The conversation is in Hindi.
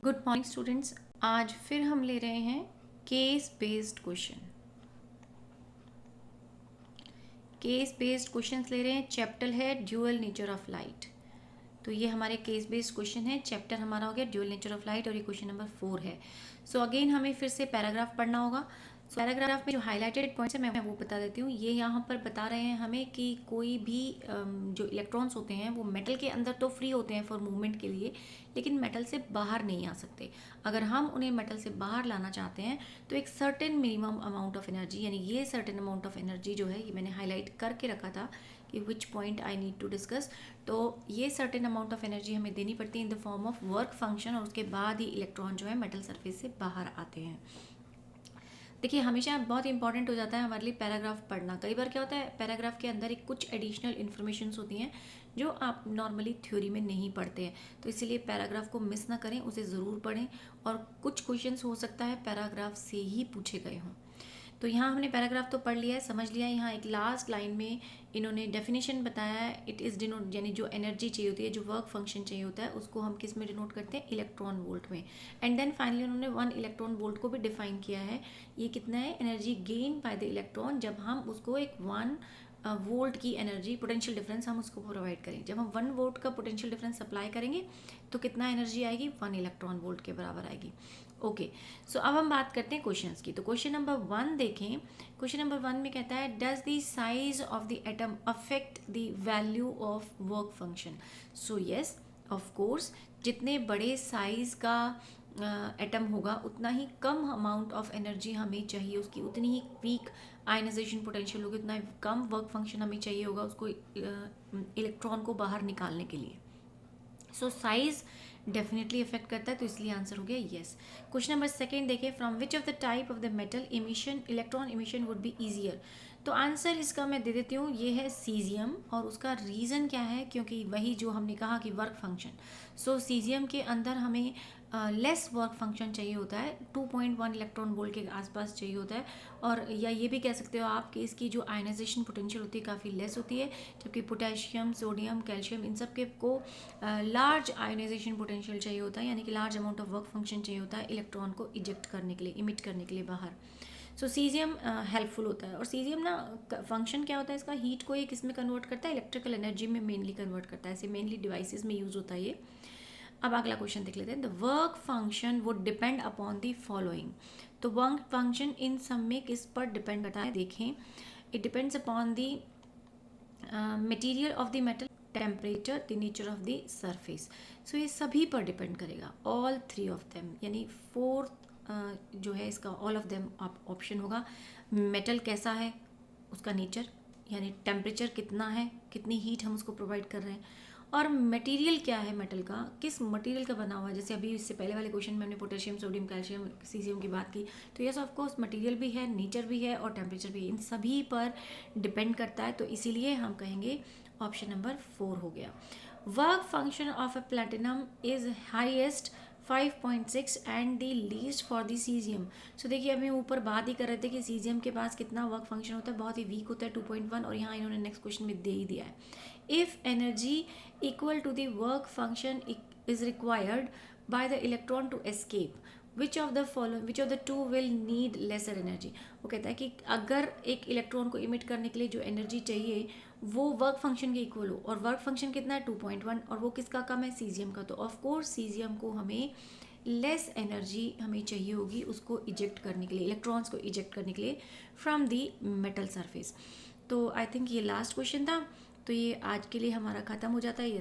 Good morning students. आज फिर हम ले रहे हैं case based question. Case based questions ले रहे हैं। चैप्टर है ड्यूअल नेचर ऑफ लाइट। तो ये हमारे केस बेस्ड क्वेश्चन है। चैप्टर हमारा हो गया ड्यूअल नेचर ऑफ लाइट और ये क्वेश्चन नंबर 4 है। सो अगेन हमें फिर से पैराग्राफ पढ़ना होगा। पैराग्राफ में जो हाईलाइटेड पॉइंट्स है मैं वो बता देती हूँ। ये यहाँ पर बता रहे हैं हमें कि कोई भी जो इलेक्ट्रॉन्स होते हैं वो मेटल के अंदर तो फ्री होते हैं फॉर मूवमेंट के लिए, लेकिन मेटल से बाहर नहीं आ सकते। अगर हम उन्हें मेटल से बाहर लाना चाहते हैं तो एक certain minimum amount of energy, यानी ये सर्टेन अमाउंट ऑफ एनर्जी जो है ये मैंने हाईलाइट करके रखा था कि which point I need to discuss. तो ये सर्टेन अमाउंट ऑफ एनर्जी हमें देनी पड़ती है in the form of work function, और उसके बाद ही इलेक्ट्रॉन जो है मेटल सरफेस से बाहर आते हैं। देखिए, हमेशा बहुत इंपॉर्टेंट हो जाता है हमारे लिए पैराग्राफ पढ़ना। कई बार क्या होता है, पैराग्राफ के अंदर एक कुछ एडिशनल इन्फॉर्मेशंस होती हैं जो आप नॉर्मली थ्योरी में नहीं पढ़ते हैं, तो इसीलिए पैराग्राफ को मिस ना करें, उसे ज़रूर पढ़ें। और कुछ क्वेश्चंस हो सकता है पैराग्राफ से ही पूछे गए हों। तो यहाँ हमने पैराग्राफ तो पढ़ लिया है, समझ लिया है। यहाँ एक लास्ट लाइन में इन्होंने डेफिनेशन बताया है। इट इज़ डिनोट, यानी जो एनर्जी चाहिए होती है, जो वर्क फंक्शन चाहिए होता है, उसको हम किस में डिनोट करते हैं, इलेक्ट्रॉन वोल्ट में। एंड देन फाइनली उन्होंने 1 इलेक्ट्रॉन वोल्ट को भी डिफाइन किया है। ये कितना है, energy gain by the electron, जब हम उसको एक 1 वोल्ट की एनर्जी पोटेंशियल डिफरेंस हम उसको प्रोवाइड करें। जब हम 1 वोल्ट का पोटेंशियल डिफरेंस अप्लाई करेंगे तो कितना एनर्जी आएगी, 1 इलेक्ट्रॉन वोल्ट के बराबर आएगी। ओके, सो अब हम बात करते हैं क्वेश्चंस की। तो क्वेश्चन नंबर 1 देखें। क्वेश्चन नंबर 1 में कहता है, does the size of the atom affect the value of work function. So yes, of course, जितने बड़े साइज का एटम होगा उतना ही कम अमाउंट ऑफ एनर्जी हमें चाहिए, उसकी उतनी ही वीक आयनाइजेशन पोटेंशियल होगी, उतना कम वर्क फंक्शन हमें चाहिए होगा उसको इलेक्ट्रॉन को बाहर निकालने के लिए। सो साइज डेफिनेटली इफेक्ट करता है, तो इसलिए आंसर हो गया येस। क्वेश्चन नंबर 2 देखिए, from which of the type of the metal emission electron emission would be easier. तो आंसर इसका मैं दे देती हूँ, ये है सीजियम। और उसका रीज़न क्या है, क्योंकि वही जो हमने कहा कि वर्क फंक्शन। सो सीजियम के अंदर हमें लेस वर्क फंक्शन चाहिए होता है, 2.1 इलेक्ट्रॉन वोल्ट के आसपास चाहिए होता है। और या ये भी कह सकते हो आप कि इसकी जो आयनाइजेशन पोटेंशियल होती है काफ़ी लेस होती है, जबकि पोटेशियम, सोडियम, कैल्शियम, इन सब के को लार्ज आयनाइजेशन पोटेंशियल चाहिए होता है, यानी कि large amount of work function चाहिए होता है इलेक्ट्रॉन को इजेक्ट करने के लिए, इमिट करने के लिए बाहर। सो सीजियम हेल्पफुल होता है। और सीजियम ना फंक्शन क्या होता है इसका, हीट को ये किस में कन्वर्ट करता है, इलेक्ट्रिकल एनर्जी में मेनली कन्वर्ट करता है। ऐसे मेनली डिवाइसेस में यूज़ होता है ये। अब अगला क्वेश्चन देख लेते हैं। The work function would depend upon the following. तो वर्क फंक्शन इन सब में किस पर डिपेंड करता है, देखें। It depends upon the material of the metal, temperature, the nature of the surface. So ये सभी पर डिपेंड करेगा, ऑल 3 ऑफ देम, यानी 4 जो है इसका ऑल ऑफ देम ऑप्शन होगा। मेटल कैसा है, उसका नेचर, यानी टेम्परेचर कितना है, कितनी हीट हम उसको प्रोवाइड कर रहे हैं, और मटेरियल क्या है मेटल का, किस मटेरियल का बना हुआ है। जैसे अभी इससे पहले वाले क्वेश्चन में हमने पोटेशियम, सोडियम, कैल्शियम, सीजियम की बात की, तो यस ऑफ कोर्स मटेरियल भी है, नेचर भी है और टेम्परेचर भी है, इन सभी पर डिपेंड करता है। तो इसीलिए हम कहेंगे ऑप्शन नंबर 4 हो गया। Work function of a platinum is highest 5.6 and the least for the caesium. So देखिए, अभी ऊपर बात ही कर रहे थे कि सीजियम के पास कितना वर्क फंक्शन होता है, बहुत ही वीक होता है, 2.1, और यहाँ इन्होंने नेक्स्ट क्वेश्चन में दे ही दिया है। If energy equal to the work function is required by the electron to escape, which of the two will need lesser energy. वो कहता है कि अगर एक इलेक्ट्रॉन को इमिट करने के लिए जो एनर्जी चाहिए वो वर्क फंक्शन के इक्वल हो, और वर्क फंक्शन कितना है, 2.1, और वो किसका कम है, सीजियम का, तो ऑफ कोर्स सीजियम को हमें लेस एनर्जी हमें चाहिए होगी उसको इजेक्ट करने के लिए, इलेक्ट्रॉन्स को इजेक्ट करने के लिए फ्रॉम दी मेटल सरफेस। तो आई थिंक ये लास्ट क्वेश्चन था, तो ये आज के लिए हमारा ख़त्म हो जाता है। ये